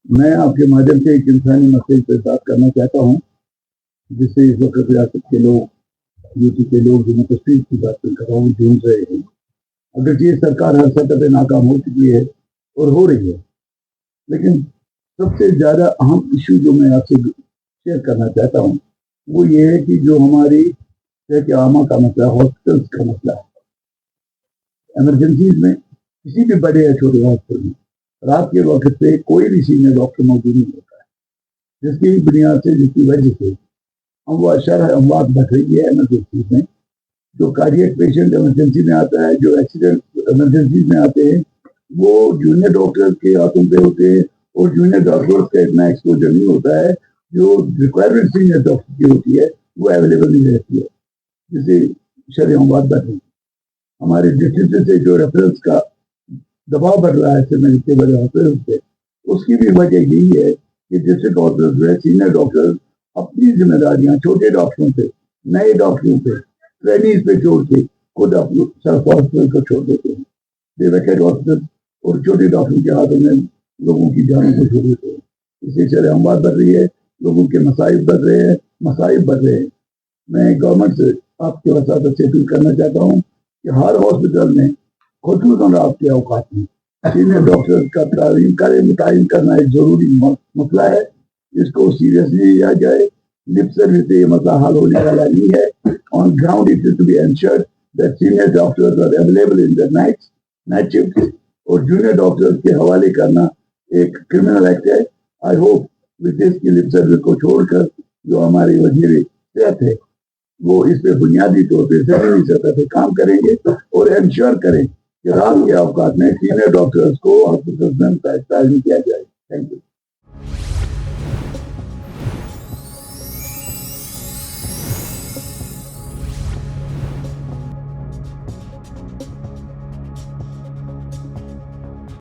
میں آپ کے مادھیم سے ایک انسانی مسئلے پہ بات کرنا چاہتا ہوں، جس سے اس وقت ریاست کے لوگ، یوٹی کے لوگ جو میں تصویر کی بات کر رہا ہوں جھوم رہے ہیں۔ اگرچہ یہ سرکار ہر سطح پہ ناکام ہو چکی ہے اور ہو رہی ہے، لیکن سب سے زیادہ اہم ایشو جو میں آپ سے شیئر کرنا چاہتا ہوں وہ یہ ہے کہ جو ہماری صحت عامہ کا مسئلہ، ہاسپٹلس کا مسئلہ ہے۔ ایمرجنسیز میں کسی بھی بڑے یا چھوٹے ہاسپٹل میں رات کے وقت پہ کوئی بھی سینئر ڈاکٹر موجود نہیں ہوتا ہے، جس کی بنیاد سے، جس کی وجہ سے شرح اموات بڑھ رہی ہے ایمرجنسیز میں۔ جو کارڈیک پیشنٹ ایمرجنسی میں آتا ہے، جو ایکسیڈنٹ ایمرجنسیز میں آتے ہیں، وہ جونیئر ڈاکٹر کے ہاتھوں پہ ہوتے ہیں، اور جونیئر ڈاکٹر کا اتنا ایکسپوجر نہیں ہوتا ہے۔ جو ریکوائرمنٹ سینئر ڈاکٹر کی ہوتی ہے وہ اویلیبل نہیں رہتی ہے، جس سے شرح اموات بڑھ رہی ہے۔ ہمارے ڈسٹرکٹ سے جو ریفرنس کا دباؤ بڑھ رہا ہے سیمنٹ کے بڑے ہاسپٹل سے، اس کی بھی وجہ یہی ہے کہ ڈسٹرکٹ ہاسپٹل میں سینئر ڈاکٹر اپنی ذمہ داریاں چھوٹے ڈاکٹروں پہ، نئے ڈاکٹروں پہ، ٹرینیز پہ چھوڑ کے خود اپنے سرف ہاسپٹل کو چھوڑ دیتے ہیں۔ بے وقت ہاسپٹل اور چھوٹے ڈاکٹروں کے ہاتھوں میں لوگوں کی جانوں کو چھوڑ دیتے ہیں۔ اس سے شرح اموات بڑھ رہی ہے، لوگوں کے مصائب بڑھ رہے ہیں، مصائب بڑھ رہے ہیں۔ میں گورنمنٹ سے آپ کے وساطت سے اپیل کرنا چاہتا ہوں کہ ہر ہاسپٹل میں خصوصاً رات کے اوقات میں سینئر ڈاکٹر کا متعین کرنا ایک ضروری مسئلہ ہے۔ اس کو سیریسلی لیا جائے۔ لپ سروس سے یہ مسئلہ حل ہونے والا نہیں ہے۔ On ground it is to be ensured that senior doctors are available in the night shift, اور جونیئر ڈاکٹرز کے حوالے کرنا ایک کرمنل ایکٹ ہے۔ آئی ہوپ اس کی لپ سروس کو چھوڑ کر جو ہمارے وزیر صحت ہے وہ اس پہ بنیادی طور پہ ضروری سطح پہ کام کریں گے اور انشور کریں کہ رات کے اوقات میں سینئر ڈاکٹرز کو ہاسپٹل میں تعین کیا جائے۔ Thank you.